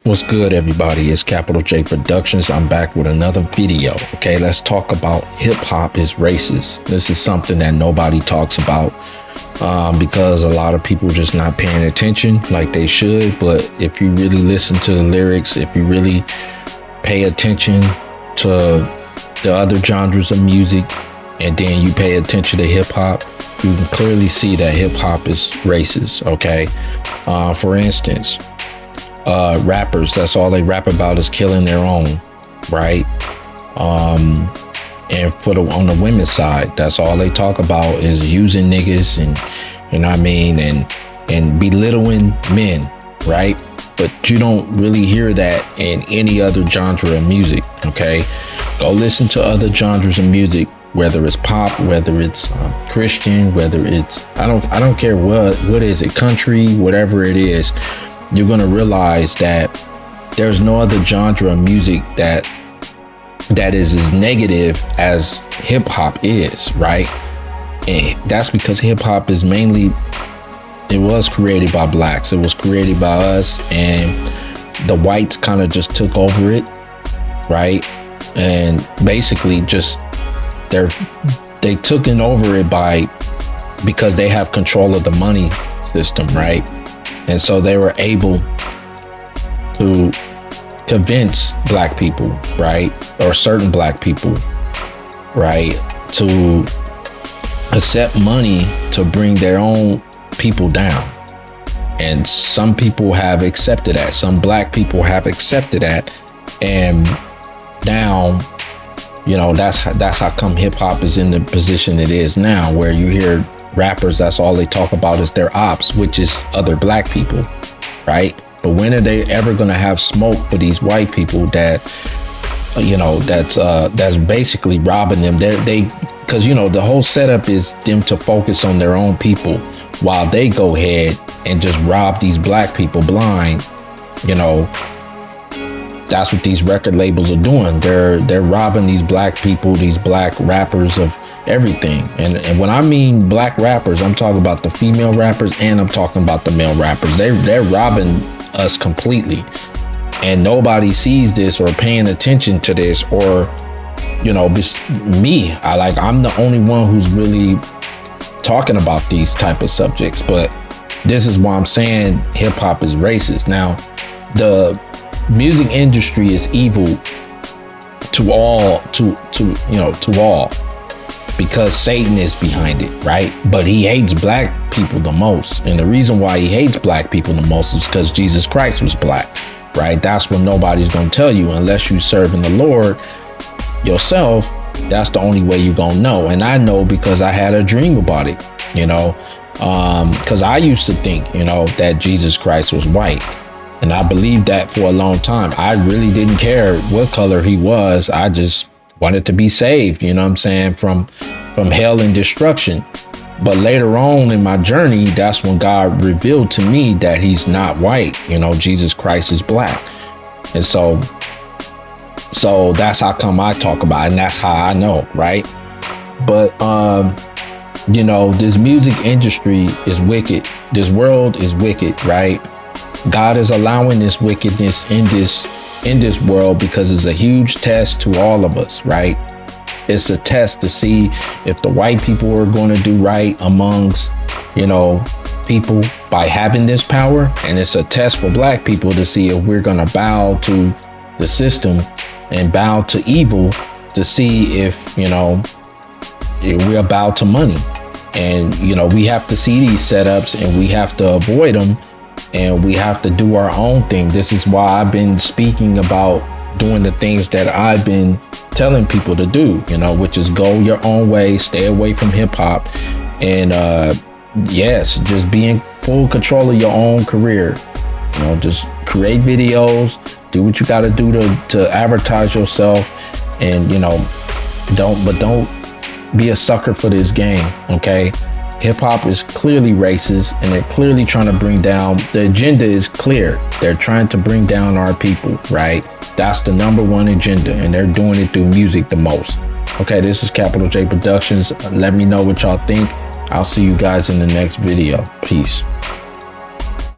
What's good, everybody? It's Capital J Productions. I'm back with another video. Okay, let's talk about hip hop is racist. This is something that nobody talks about because a lot of people just not paying attention like they should. But if you really listen to the lyrics, if you really pay attention to the other genres of music, and then you pay attention to hip hop, you can clearly see that hip hop is racist. Okay, for instance, rappers, that's all they rap about is killing their own, right? And on the women's side, that's all they talk about is using niggas and, you know what I mean, and belittling men, right? But you don't really hear that in any other genre of music. Okay, go listen to other genres of music, whether it's pop, whether it's Christian, whether it's I don't care what is it, country, whatever it is. You're going to realize that there's no other genre of music that is as negative as hip hop is, right? And that's because hip hop is it was created by blacks. It was created by us, and the whites kind of just took over it, right? And basically just they took it over it because they have control of the money system, right? And so they were able to convince black people, right, or certain black people, right, to accept money to bring their own people down. And some people have accepted that. Some black people have accepted that. And now, you know, that's how come hip hop is in the position it is now, where you hear rappers, that's all they talk about is their ops, which is other black people, right? But when are they ever going to have smoke for these white people that, you know, that's basically robbing them? Because, you know, the whole setup is them to focus on their own people while they go ahead and just rob these black people blind. You know, that's what these record labels are doing. They're robbing these black people, these black rappers of everything. And when I mean black rappers, I'm talking about the female rappers and I'm talking about the male rappers. They're robbing us completely. And nobody sees this or paying attention to this, or, you know, me. I'm the only one who's really talking about these type of subjects. But this is why I'm saying hip hop is racist. Now, the music industry is evil to all, because Satan is behind it, right? But he hates black people the most. And the reason why he hates black people the most is because Jesus Christ was black, right? That's what nobody's going to tell you unless you serving the Lord yourself. That's the only way you're going to know. And I know because I had a dream about it, you know, because I used to think, you know, that Jesus Christ was white. And I believed that for a long time. I really didn't care what color he was. I just wanted to be saved, you know what I'm saying, from hell and destruction. But later on in my journey, that's when God revealed to me that he's not white. You know, Jesus Christ is black. And so that's how come I talk about it, and that's how I know, right? But you know, this music industry is wicked. This world is wicked, right? God is allowing this wickedness in this world because it's a huge test to all of us, right? It's a test to see if the white people are going to do right amongst, you know, people by having this power. And it's a test for black people to see if we're going to bow to the system and bow to evil, to see if, you know, if we're bow to money. And, you know, we have to see these setups and we have to avoid them. And we have to do our own thing. This is why I've been speaking about doing the things that I've been telling people to do, you know, which is go your own way, stay away from hip hop, and yes, just be in full control of your own career. You know, just create videos, do what you got to do to advertise yourself, and, you know, don't be a sucker for this game. Okay. Hip hop is clearly racist, and they're clearly trying to bring down, the agenda is clear. They're trying to bring down our people, right? That's the #1 agenda, and they're doing it through music the most. Okay, this is Capital J Productions. Let me know what y'all think. I'll see you guys in the next video. Peace.